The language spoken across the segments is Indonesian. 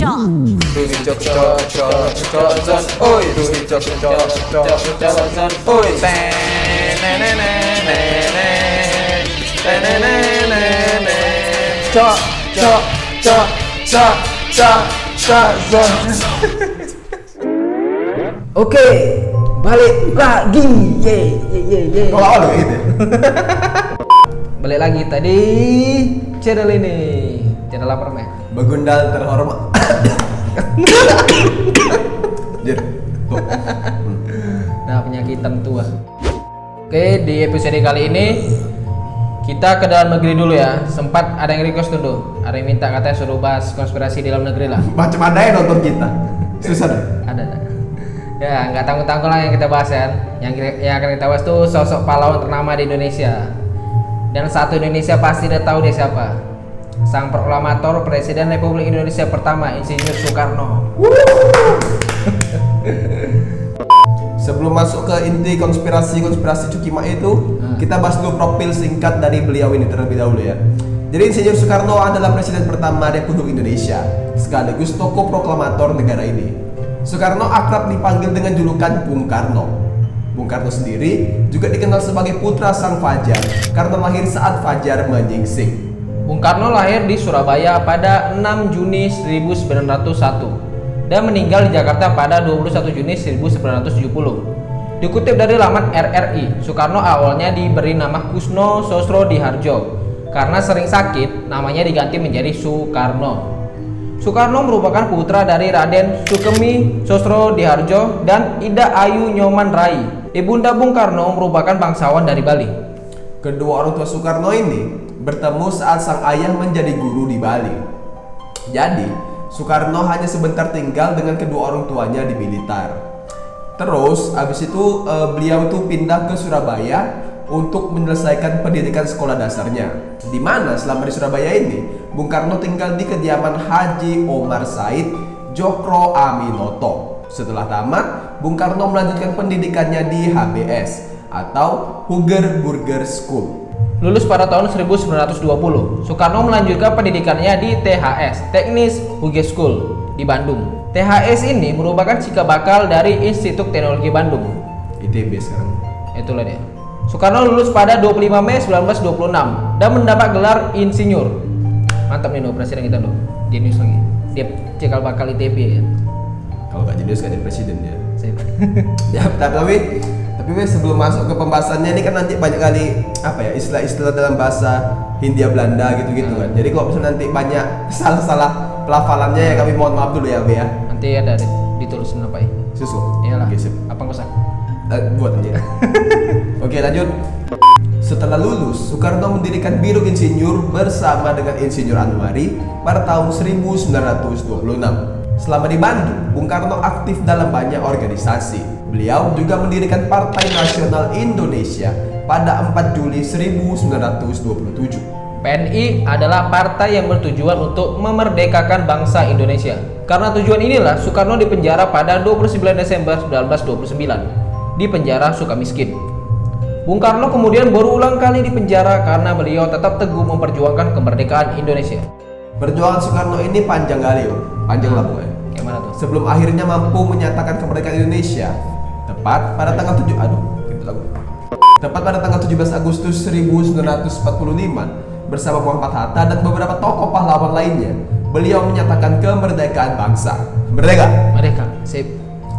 Oke, balik lagi. Ye. Kalau awal gitu. Balik lagi tadi channel ini. Channel apa namanya? Begundal terhormat. Jir. Tuh. Nah, penyakitan tua. Oke, di episode kali ini kita ke dalam negeri dulu ya. Sempat ada yang request dulu. Ada yang minta katanya suruh bahas konspirasi di dalam negeri lah. Macam ada yang nonton kita. Susah deh. Ada. Ya, nggak tanggung-tanggung lah yang kita bahas ya. Yang akan kita bahas tuh sosok pahlawan ternama di Indonesia. Dan satu Indonesia pasti udah tahu dia siapa. Sang proklamator Presiden Republik Indonesia pertama, Insinyur Soekarno. Sebelum masuk ke inti konspirasi Cukima itu, kita bahas dulu profil singkat dari beliau ini terlebih dahulu ya. Jadi Insinyur Soekarno adalah Presiden pertama Republik Indonesia, sekaligus tokoh proklamator negara ini. Soekarno akrab dipanggil dengan julukan Bung Karno. Bung Karno sendiri juga dikenal sebagai putra sang Fajar karena lahir saat Fajar menyingsing. Bung Karno lahir di Surabaya pada 6 Juni 1901 dan meninggal di Jakarta pada 21 Juni 1970. Dikutip dari laman RRI, Soekarno awalnya diberi nama Kusno Sosrodihardjo. Karena sering sakit, namanya diganti menjadi Soekarno. Soekarno merupakan putra dari Raden Sukemi Sosrodihardjo dan Ida Ayu Nyoman Rai. Ibunda Bung Karno merupakan bangsawan dari Bali. Kedua orang tua Soekarno ini bertemu saat sang ayah menjadi guru di Bali. Jadi, Soekarno hanya sebentar tinggal dengan kedua orang tuanya di militer. Terus, abis itu beliau itu pindah ke Surabaya untuk menyelesaikan pendidikan sekolah dasarnya. Di mana selama di Surabaya ini, Bung Karno tinggal di kediaman Haji Omar Said Jokro Aminoto. Setelah tamat, Bung Karno melanjutkan pendidikannya di HBS atau Huger Burger School. Lulus pada tahun 1920, Soekarno melanjutkan pendidikannya di THS, Teknis Huger School di Bandung. THS ini merupakan cikal bakal dari Institut Teknologi Bandung. ITB sekarang. Itulah dia. Soekarno lulus pada 25 Mei 1926 dan mendapat gelar insinyur. Mantap nih presiden kita loh, jenius lagi. Dia cikal bakal ITB ya. Kalau gak jenius gak jadi presiden dia. Ya, Tapi sebelum masuk ke pembahasannya ini kan nanti banyak kali istilah-istilah dalam bahasa Hindia Belanda gitu-gitu kan. Jadi kalau misalnya nanti banyak salah pelafalannya ya kami mohon maaf dulu ya Be ya. Nanti ada ditulisin apa ya? Susu. Iyalah. Oke, sip. Apa kosan? Buat aja. Oke, lanjut. Setelah lulus, Soekarno mendirikan Biro Insinyur bersama dengan Insinyur Anwari pada tahun 1926. Selama di Bandung, Bung Karno aktif dalam banyak organisasi. Beliau juga mendirikan Partai Nasional Indonesia pada 4 Juli 1927. PNI adalah partai yang bertujuan untuk memerdekakan bangsa Indonesia. Karena tujuan inilah Soekarno dipenjara pada 29 Desember 1929 di penjara Sukamiskin. Bung Karno kemudian berulang kali dipenjara karena beliau tetap teguh memperjuangkan kemerdekaan Indonesia. Perjuangan Soekarno ini panjang kali panjang lah pokoknya. Kayak mana tuh? Sebelum akhirnya mampu menyatakan kemerdekaan Indonesia, tepat pada tanggal 17 Agustus 1945 bersama Muhammad Hatta dan beberapa tokoh pahlawan lainnya, beliau menyatakan kemerdekaan bangsa. Merdeka. Sip.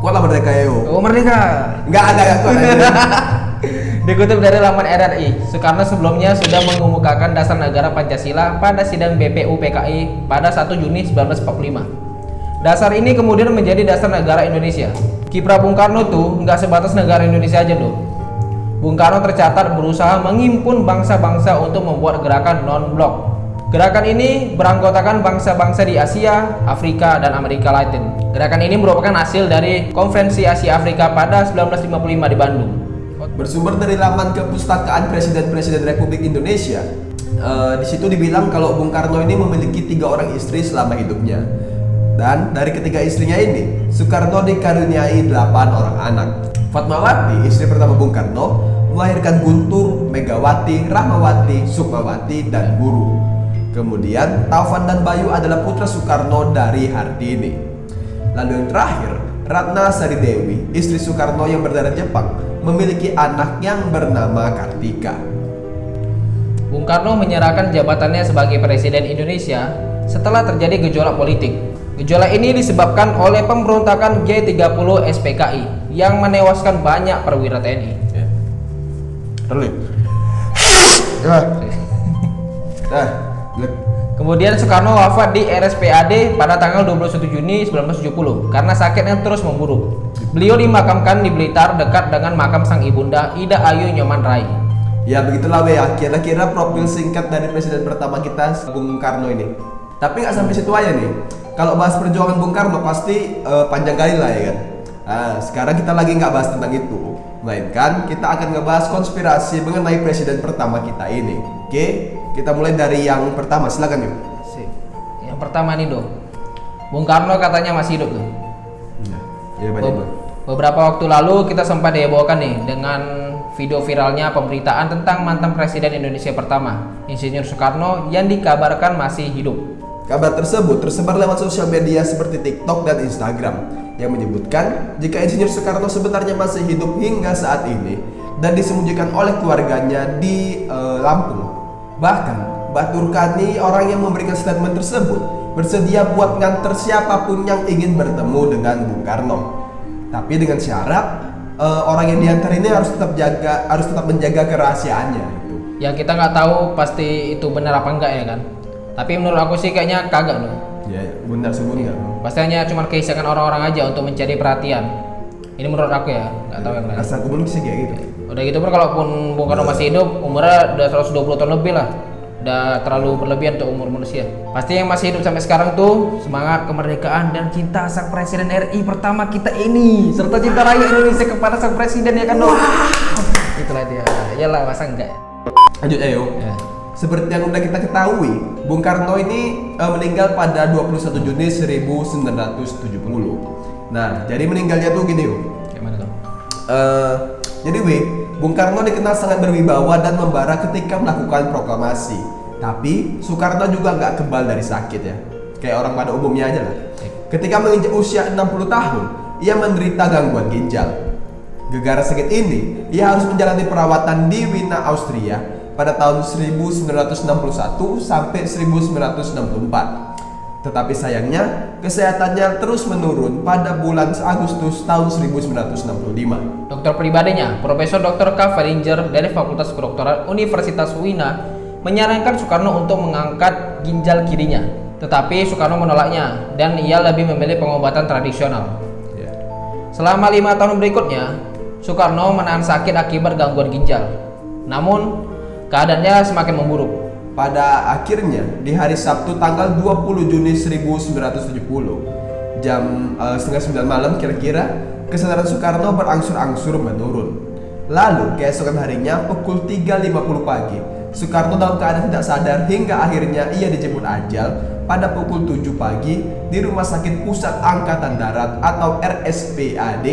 Kuatlah merdeka yo. Oh, merdeka. Enggak kuat. Dikutip dari laman RRI, Soekarno sebelumnya sudah mengemukakan dasar negara Pancasila pada sidang BPUPKI pada 1 Juni 1945. Dasar ini kemudian menjadi dasar negara Indonesia. Kiprah Bung Karno tuh nggak sebatas negara Indonesia aja loh. Bung Karno tercatat berusaha menghimpun bangsa-bangsa untuk membuat gerakan non-blok. Gerakan ini beranggotakan bangsa-bangsa di Asia, Afrika, dan Amerika Latin. Gerakan ini merupakan hasil dari Konferensi Asia Afrika pada 1955 di Bandung. Bersumber dari laman Kepustakaan Presiden-Presiden Republik Indonesia, di situ dibilang kalau Bung Karno ini memiliki 3 orang istri selama hidupnya. Dan dari ketiga istrinya ini, Soekarno dikaruniai 8 orang anak. Fatmawati, istri pertama Bung Karno, melahirkan Guntur, Megawati, Rahmawati, Sukmawati, dan Guru. Kemudian Taufan dan Bayu adalah putra Soekarno dari Hartini. Lalu yang terakhir, Ratna Sari Dewi, istri Soekarno yang berdarah Jepang, memiliki anak yang bernama Kartika. Bung Karno menyerahkan jabatannya sebagai Presiden Indonesia setelah terjadi gejolak politik. Gejolak ini disebabkan oleh pemberontakan G30 SPKI yang menewaskan banyak perwira TNI. Kemudian Soekarno wafat di RSPAD pada tanggal 21 Juni 1970 karena sakit yang terus memburuk. Beliau dimakamkan di Blitar dekat dengan makam sang ibunda Ida Ayu Nyoman Rai. Ya begitulah ya, kira-kira profil singkat dari presiden pertama kita, Bung Karno ini. Tapi nggak sampai situ aja nih. Kalau bahas perjuangan Bung Karno pasti panjang kali lah ya kan. Nah, sekarang kita lagi nggak bahas tentang itu, melainkan kita akan ngebahas konspirasi mengenai presiden pertama kita ini. Oke, kita mulai dari yang pertama, silakan yuk. Yang pertama nih dong, Bung Karno katanya masih hidup tuh. Ya, banyak. Beberapa waktu lalu kita sempat dihebohkan nih dengan video viralnya pemberitaan tentang mantan presiden Indonesia pertama, Insinyur Soekarno, yang dikabarkan masih hidup. Kabar tersebut tersebar lewat sosial media seperti TikTok dan Instagram yang menyebutkan jika Insinyur Soekarno sebenarnya masih hidup hingga saat ini dan disembunyikan oleh keluarganya di Lampung. Bahkan Batur Kani, orang yang memberikan statement tersebut, bersedia buat nganter siapapun yang ingin bertemu dengan Bung Karno. Tapi dengan syarat orang yang diantar ini harus tetap menjaga kerahasiaannya gitu. Yang kita nggak tahu pasti itu benar apa enggak ya kan. Tapi menurut aku sih kayaknya kagak loh. Ya benar sebenarnya. Pasti hanya cuma keisakan orang-orang aja untuk mencari perhatian. Ini menurut aku ya, nggak tahu yang lain. Asal komunikasi kayak gitu. Udah gitu pun kalaupun Bung Karno masih hidup, umurnya udah 120 tahun lebih lah. Udah terlalu berlebihan untuk umur manusia. Pasti yang masih hidup sampai sekarang tuh semangat kemerdekaan dan cinta sang presiden RI pertama kita ini, serta cinta rakyat Indonesia kepada sang presiden ya kan dong. Itulah dia. Iyalah, masa enggak ya? Lanjut ayo. Ya. Seperti yang udah kita ketahui, Bung Karno ini meninggal pada 21 Juni 1970. Nah, jadi meninggalnya tuh gini yuk. Gimana tuh? Jadi Bung Karno dikenal sangat berwibawa dan membara ketika melakukan proklamasi. Tapi Soekarno juga nggak kebal dari sakit ya, kayak orang pada umumnya aja lah. Ketika menginjak usia 60 tahun, ia menderita gangguan ginjal. Gegara sakit ini, ia harus menjalani perawatan di Wina, Austria pada tahun 1961 sampai 1964. Tetapi sayangnya, kesehatannya terus menurun pada bulan Agustus tahun 1965. Dokter pribadinya, Profesor Dr. K. Faringer dari Fakultas Kedokteran Universitas Wina, menyarankan Soekarno untuk mengangkat ginjal kirinya. Tetapi Soekarno menolaknya dan ia lebih memilih pengobatan tradisional. Selama 5 tahun berikutnya, Soekarno menahan sakit akibat gangguan ginjal. Namun, keadaannya semakin memburuk. Pada akhirnya, di hari Sabtu tanggal 20 Juni 1970, jam setengah 9 malam kira-kira, kesadaran Soekarno berangsur-angsur menurun. Lalu, keesokan harinya pukul 3.50 pagi, Soekarno dalam keadaan tidak sadar hingga akhirnya ia dijemput ajal pada pukul 7 pagi di Rumah Sakit Pusat Angkatan Darat atau RSPAD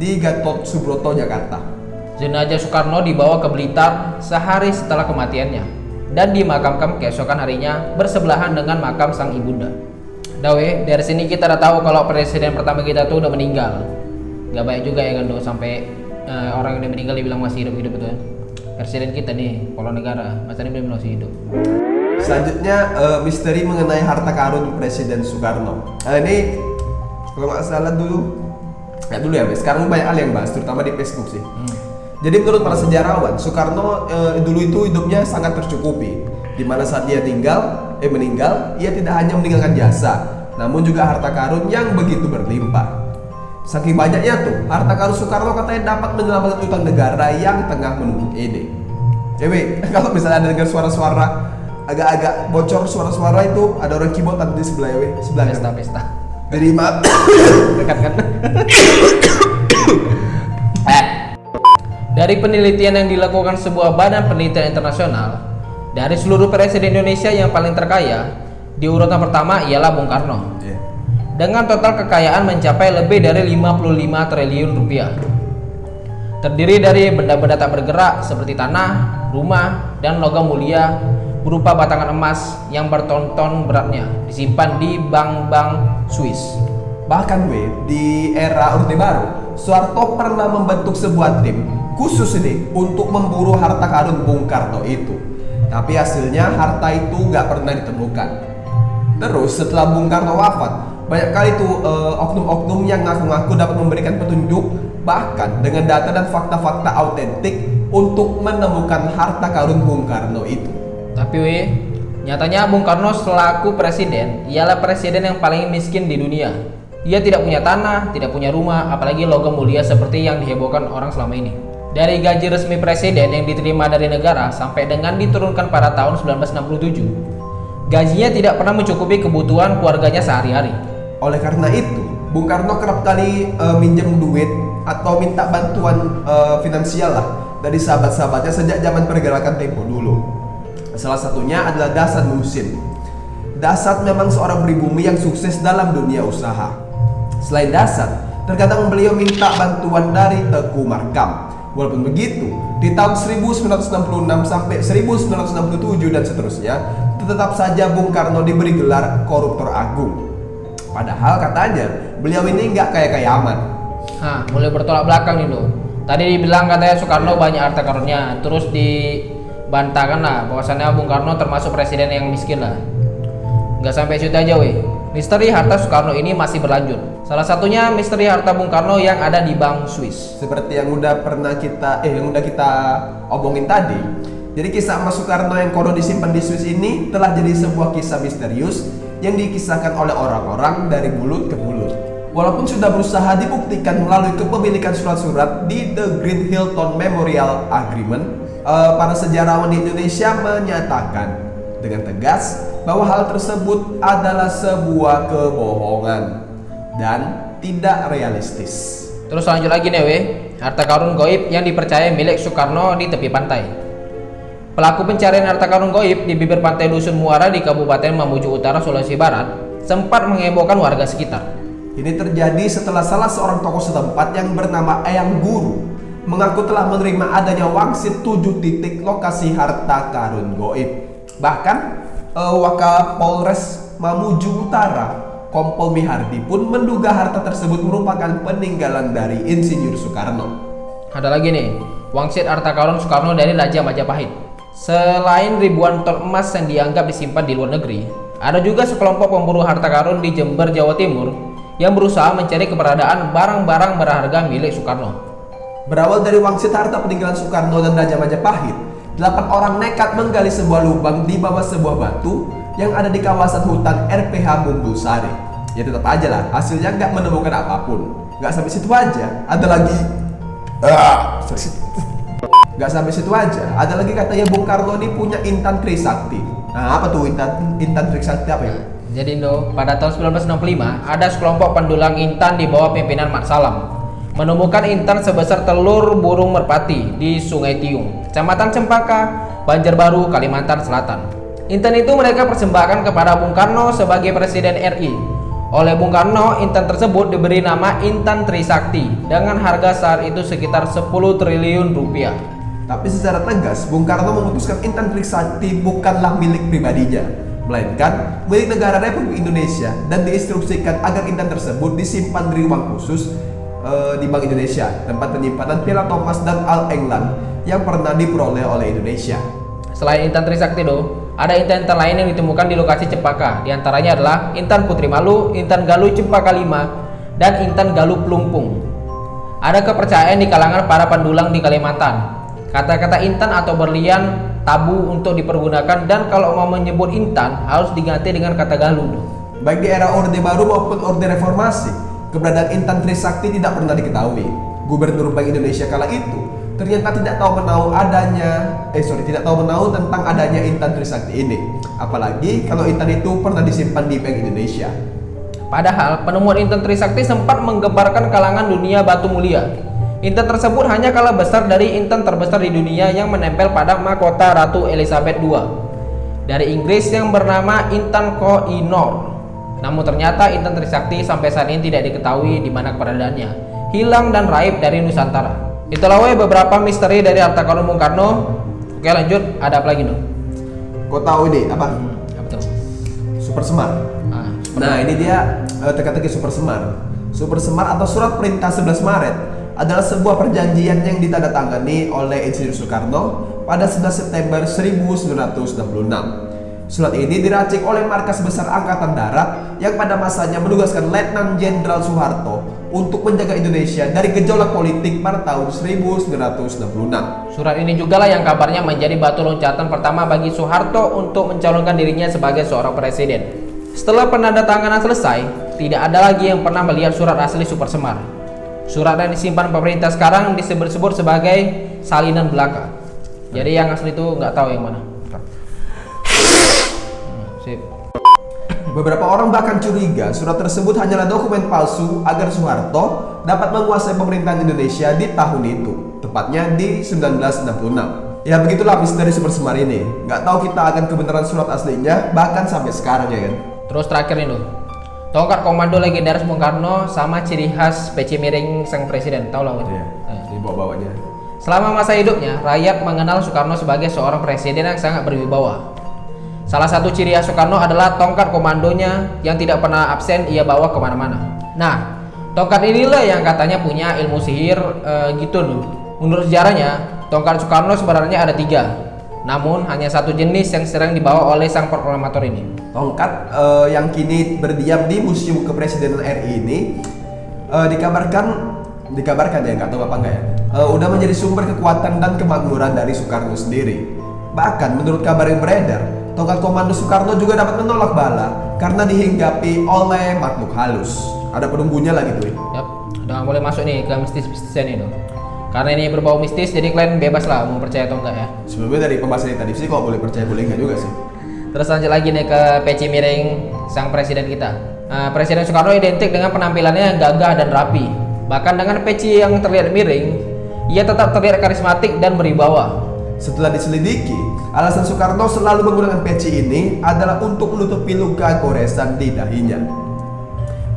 di Gatot Subroto, Jakarta. Jenazah Soekarno dibawa ke Blitar sehari setelah kematiannya dan dimakamkan keesokan harinya bersebelahan dengan makam sang ibunda. Dawe, dari sini kita udah tahu kalau presiden pertama kita tuh udah meninggal. Gak baik juga ya kan dong, sampai orang yang udah meninggal dibilang masih hidup-hidup itu. Presiden kita nih, kepala negara, masa ini belum masih hidup. Selanjutnya misteri mengenai harta karun Presiden Soekarno. Ini kalau nggak salah dulu ya, sekarang banyak hal yang bahas, terutama di Facebook sih. Jadi menurut para sejarawan, Soekarno dulu itu hidupnya sangat tercukupi, di mana saat dia meninggal, ia tidak hanya meninggalkan jasa, namun juga harta karun yang begitu berlimpah. Saking banyaknya tuh, harta karun Soekarno katanya dapat menyelamatkan utang negara yang tengah menumpuk ini. Jadi kalau misalnya ada dengar suara-suara agak-agak bocor suara-suara itu, ada orang keyboard di sebelah Pesta. Jadi maaf. Dekat kan? Dari penelitian yang dilakukan sebuah badan penelitian internasional, dari seluruh presiden Indonesia yang paling terkaya, di urutan pertama ialah Bung Karno. Dengan total kekayaan mencapai lebih dari 55 triliun rupiah. Terdiri dari benda-benda tak bergerak seperti tanah, rumah, dan logam mulia, berupa batangan emas yang berton-ton beratnya disimpan di bank-bank Swiss. Bahkan di era Orde Baru, Soeharto pernah membentuk sebuah tim khusus ini untuk memburu harta karun Bung Karno itu. Tapi hasilnya harta itu nggak pernah ditemukan. Terus setelah Bung Karno wafat, banyak kali tuh oknum-oknum yang ngaku-ngaku dapat memberikan petunjuk, bahkan dengan data dan fakta-fakta autentik untuk menemukan harta karun Bung Karno itu. Tapi nyatanya Bung Karno selaku presiden ialah presiden yang paling miskin di dunia. Ia tidak punya tanah, tidak punya rumah, apalagi logam mulia seperti yang dihebohkan orang selama ini. Dari gaji resmi presiden yang diterima dari negara sampai dengan diturunkan pada tahun 1967, gajinya tidak pernah mencukupi kebutuhan keluarganya sehari-hari. Oleh karena itu, Bung Karno kerap kali minjem duit atau minta bantuan finansial lah dari sahabat-sahabatnya sejak zaman pergerakan Tempo dulu. Salah satunya adalah Dasat Muhsin. Dasat memang seorang pribumi yang sukses dalam dunia usaha. Selain Dasat, terkadang beliau minta bantuan dari Teuku Markam. Walaupun begitu, di tahun 1966 sampai 1967 dan seterusnya, tetap saja Bung Karno diberi gelar koruptor agung. Padahal katanya, beliau ini nggak kaya-kaya amat. Mulai bertolak belakang nih loh. Tadi dibilang katanya Soekarno banyak harta karunnya, terus dibantahkan lah bahwasannya Bung Karno termasuk presiden yang miskin lah. Nggak sampai situ aja misteri harta Soekarno ini masih berlanjut. Salah satunya misteri harta Bung Karno yang ada di Bank Swiss. Seperti yang udah kita omongin tadi. Jadi kisah emas Soekarno yang konon disimpan di Swiss ini telah jadi sebuah kisah misterius yang dikisahkan oleh orang-orang dari mulut ke mulut. Walaupun sudah berusaha dibuktikan melalui kepemilikan surat-surat di The Great Hilton Memorial Agreement, para sejarawan di Indonesia menyatakan dengan tegas bahwa hal tersebut adalah sebuah kebohongan dan tidak realistis. Terus lanjut lagi nih harta karun goib yang dipercaya milik Soekarno di tepi pantai. Pelaku pencarian harta karun goib di bibir pantai Dusun Muara di Kabupaten Mamuju Utara, Sulawesi Barat sempat menghebohkan warga sekitar. Ini terjadi setelah salah seorang tokoh setempat yang bernama Eyang Guru mengaku telah menerima adanya wangsit 7 titik lokasi harta karun goib. Bahkan Wakapolres Mamuju Utara Kompol Mihardi pun menduga harta tersebut merupakan peninggalan dari Insinyur Soekarno. Ada lagi nih, wangsit harta karun Soekarno dari Raja Majapahit. Selain ribuan ton emas yang dianggap disimpan di luar negeri, ada juga sekelompok pemburu harta karun di Jember, Jawa Timur yang berusaha mencari keberadaan barang-barang berharga milik Soekarno. Berawal dari wangsit harta peninggalan Soekarno dan Raja Majapahit, 8 orang nekat menggali sebuah lubang di bawah sebuah batu yang ada di kawasan hutan RPH Mumbul Sari. Ya tetap aja lah, hasilnya nggak menemukan apapun. Nggak sampai situ aja, ada lagi. Nggak sampai situ aja, ada lagi katanya Bung Karno ini punya intan Trisakti. Nah apa tuh intan Trisakti apa ya? Jadi pada tahun 1965 ada sekelompok pendulang intan di bawah pimpinan Mat Salam menemukan intan sebesar telur burung merpati di Sungai Tiung, Kecamatan Cempaka, Banjarbaru, Kalimantan Selatan. Intan itu mereka persembahkan kepada Bung Karno sebagai Presiden RI. Oleh Bung Karno, intan tersebut diberi nama Intan Trisakti dengan harga saat itu sekitar 10 triliun rupiah. Tapi secara tegas, Bung Karno memutuskan intan Trisakti bukanlah milik pribadinya, melainkan milik negara Republik Indonesia dan diinstruksikan agar intan tersebut disimpan di ruang khusus di Bank Indonesia, tempat penyimpanan Piala Thomas dan All England yang pernah diperoleh oleh Indonesia. Selain intan Trisakti ada intan-intan lain yang ditemukan di lokasi Cempaka. Di antaranya adalah intan Putri Malu, intan Galuh Cempaka 5, dan intan Galuh Plumpung. Ada kepercayaan di kalangan para pendulang di Kalimantan. Kata-kata intan atau berlian tabu untuk dipergunakan dan kalau mau menyebut intan harus diganti dengan kata Galuh. Baik di era Orde Baru maupun Orde Reformasi, keberadaan intan Trisakti tidak pernah diketahui. Gubernur Bank Indonesia kala itu ternyata tidak tahu menahu tentang adanya intan Trisakti ini. Apalagi kalau intan itu pernah disimpan di Bank Indonesia. Padahal penemuan intan Trisakti sempat menggemparkan kalangan dunia batu mulia. Intan tersebut hanya kalah besar dari intan terbesar di dunia yang menempel pada mahkota Ratu Elizabeth II dari Inggris yang bernama Intan Koh-i-Noor. Namun ternyata intan Trisakti sampai saat ini tidak diketahui di mana keberadaannya, hilang dan raib dari Nusantara. Itulah beberapa misteri dari harta karun Bung Karno. Oke lanjut, ada apa lagi Kau tahu ini apa? Apa tuh? Super Semar. Nah, ini dia teka-teki Super Semar. Super Semar atau Surat Perintah 11 Maret adalah sebuah perjanjian yang ditandatangani oleh Insinyur Soekarno pada 11 September 1966. Surat ini diracik oleh Markas Besar Angkatan Darat yang pada masanya menugaskan Letnan Jenderal Soeharto untuk menjaga Indonesia dari gejolak politik pada tahun 1966. Surat ini juga lah yang kabarnya menjadi batu loncatan pertama bagi Soeharto untuk mencalonkan dirinya sebagai seorang presiden. Setelah penandatanganan selesai, tidak ada lagi yang pernah melihat surat asli Super Semar. Surat yang disimpan pemerintah sekarang disebut-sebut sebagai salinan belaka. Jadi yang asli itu nggak tahu yang mana. Sip. Beberapa orang bahkan curiga surat tersebut hanyalah dokumen palsu agar Soeharto dapat menguasai pemerintahan Indonesia di tahun itu, tepatnya di 1966. Ya begitulah misteri Super Semar ini. Nggak tahu kita akan kebenaran surat aslinya bahkan sampai sekarang ya kan. Terus terakhir nih loh, tongkat komando legendaris Bung Karno sama ciri khas peci miring sang presiden, tahu lah kan? Iya, di bawah-bawahnya. Selama masa hidupnya, rakyat mengenal Soekarno sebagai seorang presiden yang sangat berwibawa. Salah satu ciri khas Soekarno adalah tongkat komandonya yang tidak pernah absen ia bawa kemana-mana. Nah, tongkat inilah yang katanya punya ilmu sihir gitu loh. Menurut sejarahnya, tongkat Soekarno sebenarnya ada 3, namun hanya satu jenis yang sering dibawa oleh sang proklamator ini. Tongkat yang kini berdiam di Museum Kepresidenan RI ini dikabarkan ya, nggak tahu apa enggak ya, udah menjadi sumber kekuatan dan kemakmuran dari Soekarno sendiri. Bahkan menurut kabar yang beredar, tongkat komando Soekarno juga dapat menolak bala karena dihinggapi oleh makhluk halus. Ada penunggunya lagi tuh. Yap, udah boleh masuk nih ke mistis-mistisan ini. Karena ini berbau mistis, jadi kalian bebas lah mau percaya atau enggak ya. Sebelumnya dari pembahasan tadi sih kok boleh percaya boleh enggak juga sih. Terus lanjut lagi nih ke peci miring sang presiden kita. Presiden Soekarno identik dengan penampilannya yang gagah dan rapi. Bahkan dengan peci yang terlihat miring, ia tetap terlihat karismatik dan berwibawa. Setelah diselidiki, alasan Soekarno selalu menggunakan peci ini adalah untuk menutupi luka goresan di dahinya.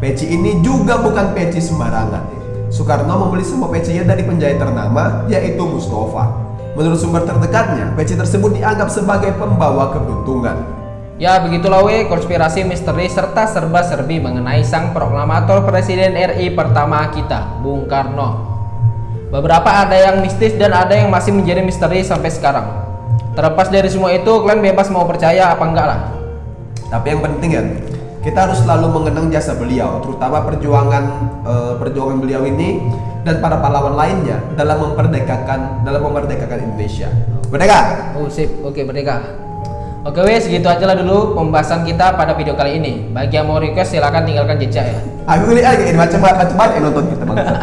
Peci ini juga bukan peci sembarangan. Soekarno membeli semua pecinya dari penjahit ternama, yaitu Mustafa. Menurut sumber terdekatnya, peci tersebut dianggap sebagai pembawa keberuntungan. Ya begitulah konspirasi misteri serta serba-serbi mengenai sang proklamator Presiden RI pertama kita, Bung Karno. Beberapa ada yang mistis dan ada yang masih menjadi misteri sampai sekarang. Terlepas dari semua itu, kalian bebas mau percaya apa enggak lah. Tapi yang penting ya, kita harus selalu mengenang jasa beliau, terutama perjuangan beliau ini dan para pahlawan lainnya dalam memerdekakan Indonesia. Merdeka! Oh sip, oke merdeka. Oke wes, segitu aja lah dulu pembahasan kita pada video kali ini. Bagi yang mau request silahkan tinggalkan jejak ya. Aku lihat lagi macam-macam yang nonton kita bangsa.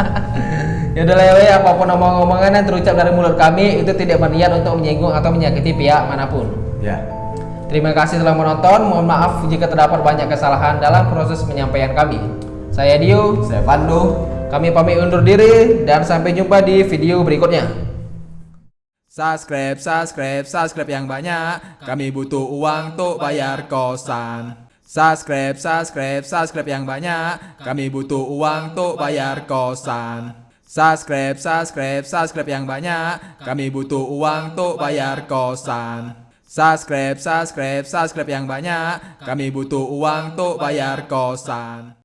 Ya udah lewe, apapun omong-omongan yang terucap dari mulut kami itu tidak berniat untuk menyinggung atau menyakiti pihak manapun. Ya. Terima kasih telah menonton. Mohon maaf jika terdapat banyak kesalahan dalam proses penyampaian kami. Saya Dio, Saya Pando. kami pamit undur diri dan sampai jumpa di video berikutnya. Subscribe yang banyak. Kami butuh uang untuk bayar kosan. Subscribe yang banyak. Kami butuh uang untuk bayar kosan. Subscribe yang banyak. Kami butuh uang untuk bayar kosan. Subscribe yang banyak. Kami butuh uang untuk bayar kosan.